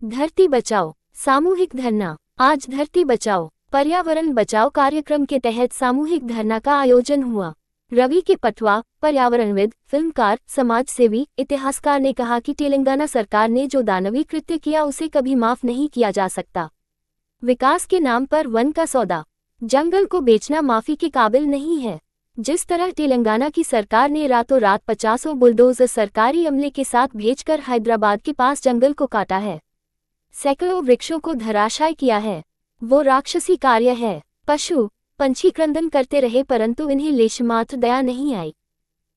धरती बचाओ सामूहिक धरना। आज धरती बचाओ पर्यावरण बचाओ कार्यक्रम के तहत सामूहिक धरना का आयोजन हुआ। रवि के पटवा, पर्यावरणविद, फिल्मकार, समाजसेवी, इतिहासकार ने कहा कि तेलंगाना सरकार ने जो दानवी कृत्य किया उसे कभी माफ नहीं किया जा सकता। विकास के नाम पर वन का सौदा, जंगल को बेचना माफी के काबिल नहीं है। जिस तरह तेलंगाना की सरकार ने रातों रात 50 बुलडोजर सरकारी अमले के साथ भेजकर हैदराबाद के पास जंगल को काटा है, सैकड़ों वृक्षों को धराशायी किया है, वो राक्षसी कार्य है। पशु पंछी क्रंदन करते रहे परंतु इन्हें लेशमात्र दया नहीं आई।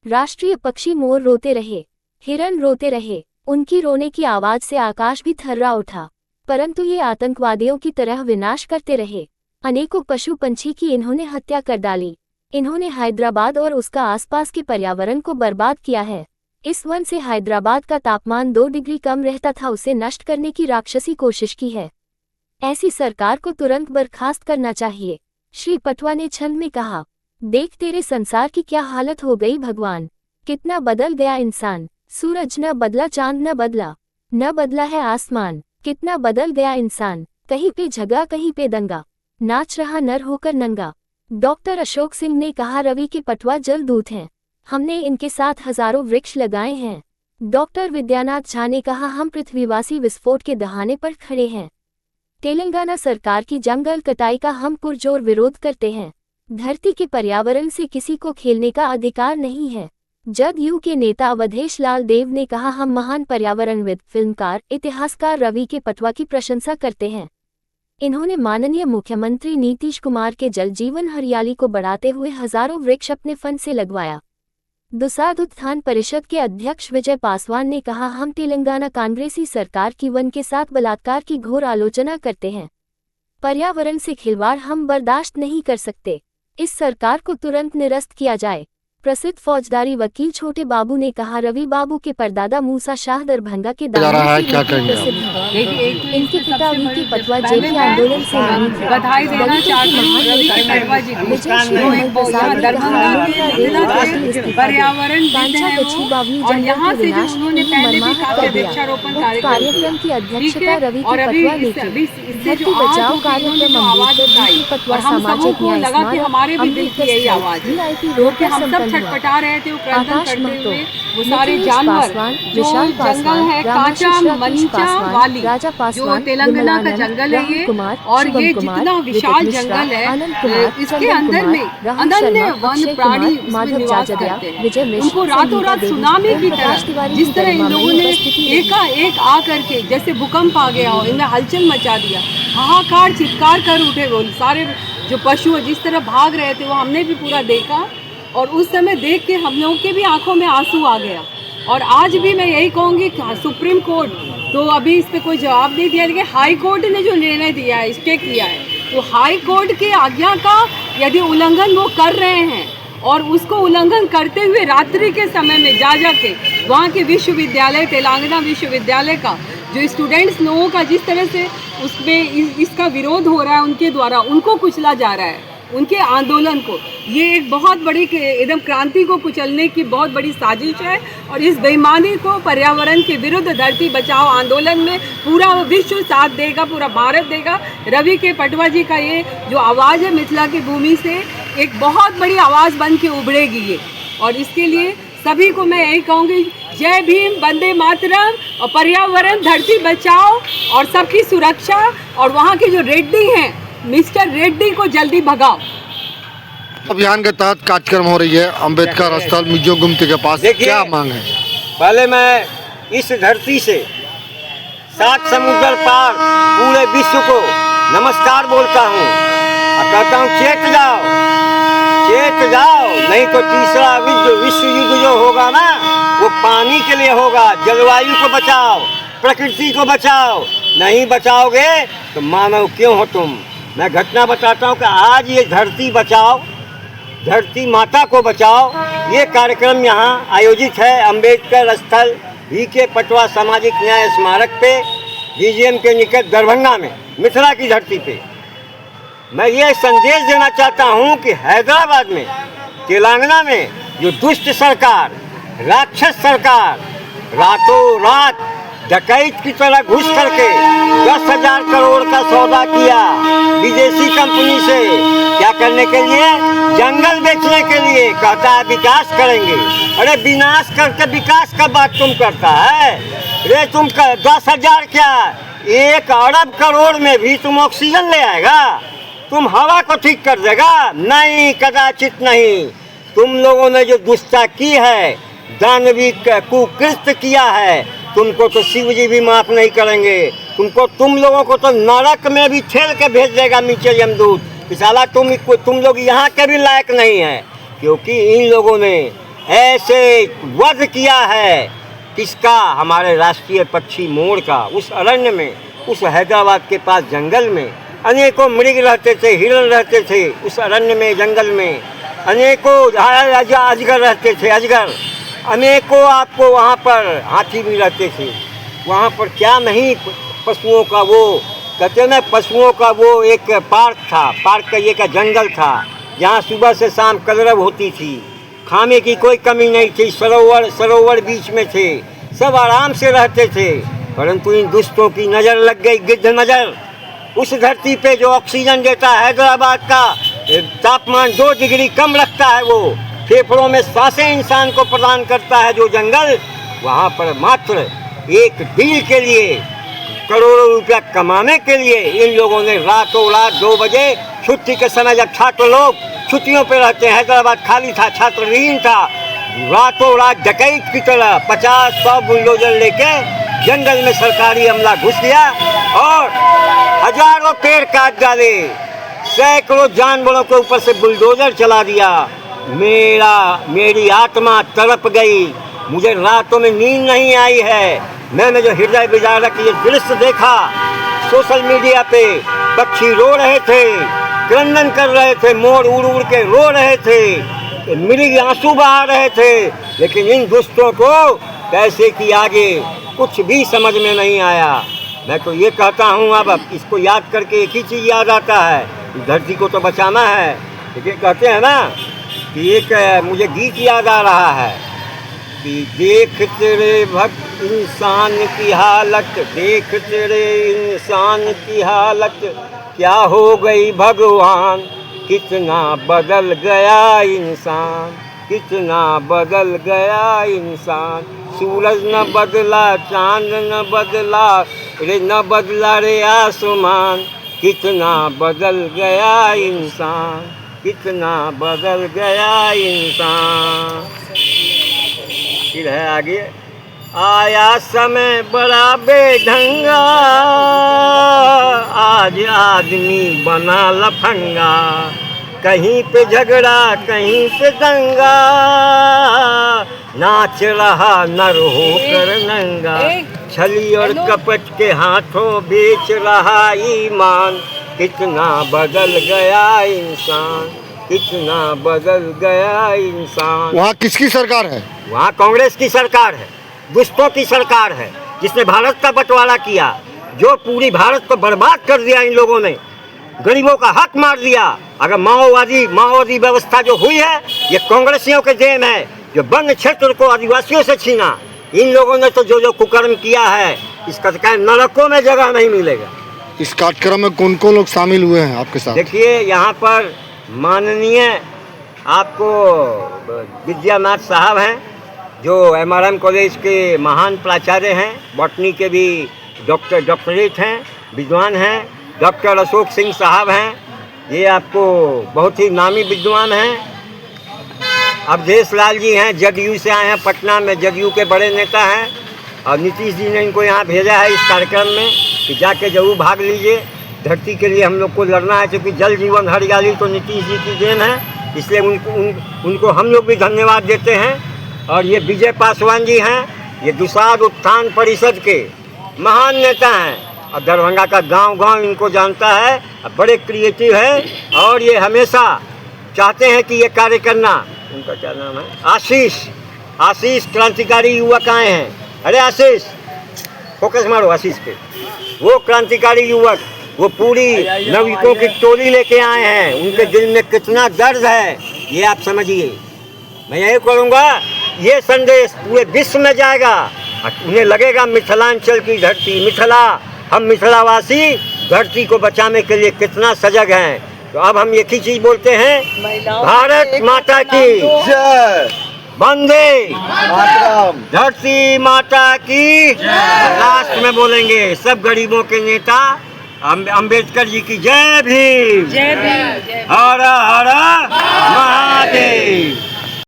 राष्ट्रीय पक्षी मोर रोते रहे, हिरन रोते रहे, उनकी रोने की आवाज से आकाश भी थर्रा उठा, परंतु ये आतंकवादियों की तरह विनाश करते रहे। अनेकों पशु पंछी की इन्होंने हत्या कर डाली। इन्होंने हैदराबाद और उसका आसपास के पर्यावरण को बर्बाद किया है। इस वन से हैदराबाद का तापमान 2 डिग्री कम रहता था, उसे नष्ट करने की राक्षसी कोशिश की है। ऐसी सरकार को तुरंत बर्खास्त करना चाहिए। श्री पटवा ने छंद में कहा, देख तेरे संसार की क्या हालत हो गई भगवान, कितना बदल गया इंसान। सूरज न बदला, चांद न बदला है आसमान, कितना बदल गया इंसान। कहीं पे झगड़ा कहीं पे दंगा, नाच रहा नर होकर नंगा। डॉक्टर अशोक सिंह ने कहा, रवि के पटवा जल दूत हैं, हमने इनके साथ हजारों वृक्ष लगाए हैं। डॉक्टर विद्यानाथ झा ने कहा, हम पृथ्वीवासी विस्फोट के दहाने पर खड़े हैं। तेलंगाना सरकार की जंगल कटाई का हम पुरजोर विरोध करते हैं। धरती के पर्यावरण से किसी को खेलने का अधिकार नहीं है। जदयू के नेता अवधेश लाल देव ने कहा, हम महान पर्यावरणविद, फिल्मकार, इतिहासकार रवि के पटवा की प्रशंसा करते हैं। इन्होंने माननीय मुख्यमंत्री नीतीश कुमार के जल जीवन हरियाली को बढ़ाते हुए हजारों वृक्ष अपने फंड से लगवाया। दुसाध उत्थान परिषद के अध्यक्ष विजय पासवान ने कहा, हम तेलंगाना कांग्रेसी सरकार की वन के साथ बलात्कार की घोर आलोचना करते हैं। पर्यावरण से खिलवाड़ हम बर्दाश्त नहीं कर सकते। इस सरकार को तुरंत निरस्त किया जाए। प्रसिद्ध फौजदारी वकील छोटे बाबू ने कहा, रवि बाबू के परदादा मूसा शाह दरभंगा के इनके पिता वी के पटवा जेपी आंदोलन से बधाई देना चाहती हूँ रवि के पटवा जी को, जो एक दरभंगा के पर्यावरण और यहाँ से जो उन्होंने पहले भी काफी वृक्षारोपण कार्यक्रम की अध्यक्षता रवि के पटवा ने की। धरती बचाओ कार्यक्रम आवाज उठाई और हम सबों को लगा कि हमारे भी दिल की यही आवाज है। हम सब छटपटा रहे थे, वो क्रंदन करते हुए, वो सारे जानवर जो जंगल है कांचा मंचा वाली, जो तेलंगाना का जंगल है ये, और ये जितना विशाल जंगल है इसके अंदर में अनन्य वन प्राणी इसमें निवास करते हैं। उनको रातों रात सुनामी की तरह, जिस तरह इन लोगों ने एकाएक आ करके जैसे भूकंप आ गया हो, इनने हलचल मचा दिया, हाहाकार चित्कार कर उठे। वो सारे जो पशु जिस तरह भाग रहे थे वो हमने भी पूरा देखा, और उस समय देख के हम लोगों के भी आंखों में आंसू आ गया। और आज भी मैं यही कहूँगी, सुप्रीम कोर्ट तो अभी इस पर कोई जवाब नहीं दिया, लेकिन हाई कोर्ट ने जो निर्णय दिया है, स्टे किया है, तो हाई कोर्ट की आज्ञा का यदि उल्लंघन वो कर रहे हैं और उसको उल्लंघन करते हुए रात्रि के समय में जा के वहाँ के विश्वविद्यालय, तेलंगाना विश्वविद्यालय का जो स्टूडेंट्स लोगों का जिस तरह से उसमें इसका विरोध हो रहा है, उनके द्वारा उनको कुचला जा रहा है, उनके आंदोलन को, ये एक बहुत बड़ी एकदम क्रांति को कुचलने की बहुत बड़ी साजिश है। और इस बेईमानी को पर्यावरण के विरुद्ध धरती बचाओ आंदोलन में पूरा विश्व साथ देगा, पूरा भारत देगा। रवि के पटवा जी का ये जो आवाज़ है मिथिला की भूमि से एक बहुत बड़ी आवाज़ बन के उभरेगी ये, और इसके लिए सभी को मैं यही कहूँगी, जय भीम, वंदे मातरम, और पर्यावरण धरती बचाओ और सबकी सुरक्षा। और वहाँ के जो रेड्डी हैं, मिस्टर रेड्डी को जल्दी भगाओ। अभियान के तहत कार्यक्रम हो रही है अंबेडकर स्थल मिजो गुमती के पास, क्या मांग है? पहले मैं इस धरती से 7 समुद्र पार पूरे विश्व को नमस्कार बोलता हूँ और कहता हूँ, चेत जाओ, नहीं तो तीसरा विश्व युद्ध जो होगा ना, वो पानी के लिए होगा। जलवायु को बचाओ, प्रकृति को बचाओ, नहीं बचाओगे तो मानव क्यों हो तुम। मैं घटना बताता हूँ कि आज ये धरती बचाओ, धरती माता को बचाओ, ये कार्यक्रम यहाँ आयोजित है अंबेडकर स्थल वी.के. पटवा सामाजिक न्याय स्मारक पे, बीजीएम के निकट दरभंगा में, मिथिला की धरती पे। मैं ये संदेश देना चाहता हूँ कि हैदराबाद में, तेलंगाना में जो दुष्ट सरकार, राक्षस सरकार रातों रात डकैत की तरह घुस करके 10,000 करोड़ का सौदा किया विदेशी कंपनी से। क्या करने के लिए? जंगल बेचने के लिए। कहता है विकास करेंगे। अरे विनाश करके विकास का बात तुम करता है? अरे तुम 10,000 क्या 1 अरब करोड़ में भी तुम ऑक्सीजन ले आएगा? तुम हवा को ठीक कर देगा? नहीं, कदाचित नहीं। तुम लोगों ने जो दुष्टा की है, दानवी कुकृत्य किया है, तुमको तो शिव जी भी माफ नहीं करेंगे। तुम लोगों को तो नरक में भी ठेल के भेज देगा नीचे यमदूत। साला तुम लोग यहाँ के भी लायक नहीं है, क्योंकि इन लोगों ने ऐसे वध किया है। किसका? हमारे राष्ट्रीय पक्षी मोर का। उस अरण्य में, उस हैदराबाद के पास जंगल में अनेकों मृग रहते थे, हिरण रहते थे। उस अरण्य में, जंगल में अनेकों अजगर रहते थे, अजगर। अनेकों आपको वहाँ पर हाथी भी रहते थे। वहाँ पर क्या नहीं, पशुओं का वो कहते ना, पशुओं का वो एक पार्क था, पार्क का ये का जंगल था, जहाँ सुबह से शाम कलरव होती थी। खाने की कोई कमी नहीं थी, सरोवर बीच में थे, सब आराम से रहते थे। परंतु इन दुष्टों की नज़र लग गई, गिद्ध नज़र। उस धरती पे जो ऑक्सीजन देता है, हैदराबाद का तापमान 2 डिग्री कम रखता है, वो फेफड़ों में सांसें इंसान को प्रदान करता है जो जंगल, वहाँ पर मात्र एक डील के लिए, करोड़ों रुपया कमाने के लिए इन लोगों ने रातों रात 2 बजे छुट्टी के समय, जब छात्र लोग छुट्टियों पे रहते हैं, हैदराबाद खाली था, छात्रविहीन था, रातों रात डकैत की तरह 50-100 बुलडोजर लेके जंगल में सरकारी अमला घुस गया और हजारों पेड़ काट डाले, सैकड़ों जानवरों के ऊपर से बुलडोजर चला दिया। मेरी आत्मा तड़प गई, मुझे रातों में नींद नहीं आई है। मैंने जो हृदय विदारक ये दृश्य देखा सोशल मीडिया पे, पक्षी रो रहे थे, क्रंदन कर रहे थे, मोर उड़ उड़ के रो रहे थे, मृग आंसू बहा रहे थे। लेकिन इन दुष्टों को कैसे कि आगे कुछ भी समझ में नहीं आया। मैं तो ये कहता हूँ, अब इसको याद करके एक ही चीज़ याद आता है, धरती को तो बचाना है। लेकिन कहते हैं ना कि एक मुझे गीत याद आ रहा है कि देख तेरे भक्त इंसान की हालत, देख तेरे इंसान की हालत, क्या हो गई भगवान, कितना बदल गया इंसान, कितना बदल गया इंसान। सूरज न बदला, चांद न बदला रे, न बदला रे आसमान, कितना बदल गया इंसान, कितना बदल गया इंसान। फिर है आगे, आया समय बड़ा बेढंगा, आज आदमी बना लफंगा, कहीं पे झगड़ा कहीं पे दंगा, नाच रहा नर होकर नंगा, छली और कपट के हाथों बेच रहा ईमान, कितना बदल गया इंसान, कितना बदल गया इंसान। वहाँ किसकी सरकार है? वहाँ कांग्रेस की सरकार है, दुष्टों की सरकार है, जिसने भारत का बंटवारा किया, जो पूरी भारत को बर्बाद कर दिया। इन लोगों ने गरीबों का हक मार दिया। अगर माओवादी व्यवस्था जो हुई है, ये कांग्रेसियों के देन है, जो वन क्षेत्र को आदिवासियों से छीना। इन लोगों ने तो जो कुकर्म किया है, इसका नरकों में जगह नहीं मिलेगा। इस कार्यक्रम में कौन कौन लोग शामिल हुए हैं आपके साथ? देखिए, यहाँ पर माननीय आपको विद्यानाथ साहब हैं, जो MRM कॉलेज के महान प्राचार्य हैं, बॉटनी के भी डॉक्टरेट हैं, विद्वान हैं। डॉक्टर अशोक सिंह साहब हैं, ये आपको बहुत ही नामी विद्वान हैं। अवधेश लाल जी हैं, जदयू से आए हैं, पटना में जदयू के बड़े नेता हैं, और नीतीश जी ने इनको यहाँ भेजा है इस कार्यक्रम में कि जाके जरूर भाग लीजिए। धरती के लिए हम लोग को लड़ना है, क्योंकि जल जीवन हरियाली तो नीतीश जी की देन है, इसलिए उनको हम लोग भी धन्यवाद देते हैं। और ये विजय पासवान जी हैं, ये दुसाध उत्थान परिषद के महान नेता हैं, और दरभंगा का गांव इनको जानता है, बड़े क्रिएटिव है, और ये हमेशा चाहते हैं कि ये कार्य करना। उनका क्या नाम है? आशीष क्रांतिकारी युवक आए हैं। अरे आशीष, फोकस मारो आशीष पे। वो क्रांतिकारी युवक, वो पूरी नवयुवकों की टोली लेके आए हैं। उनके दिल में कितना दर्द है ये आप समझिए। मैं यही करूँगा, ये संदेश पूरे विश्व में जाएगा उन्हें लगेगा मिथिलांचल की धरती, मिथिला, हम मिथिलावासी धरती को बचाने के लिए कितना सजग हैं। तो अब हम एक ही चीज बोलते हैं, भारत माता की जय। वंदे मातरम। धरती माता की। लास्ट में बोलेंगे सब गरीबों के नेता अम्बेडकर जी की जय भीम। जय भीम।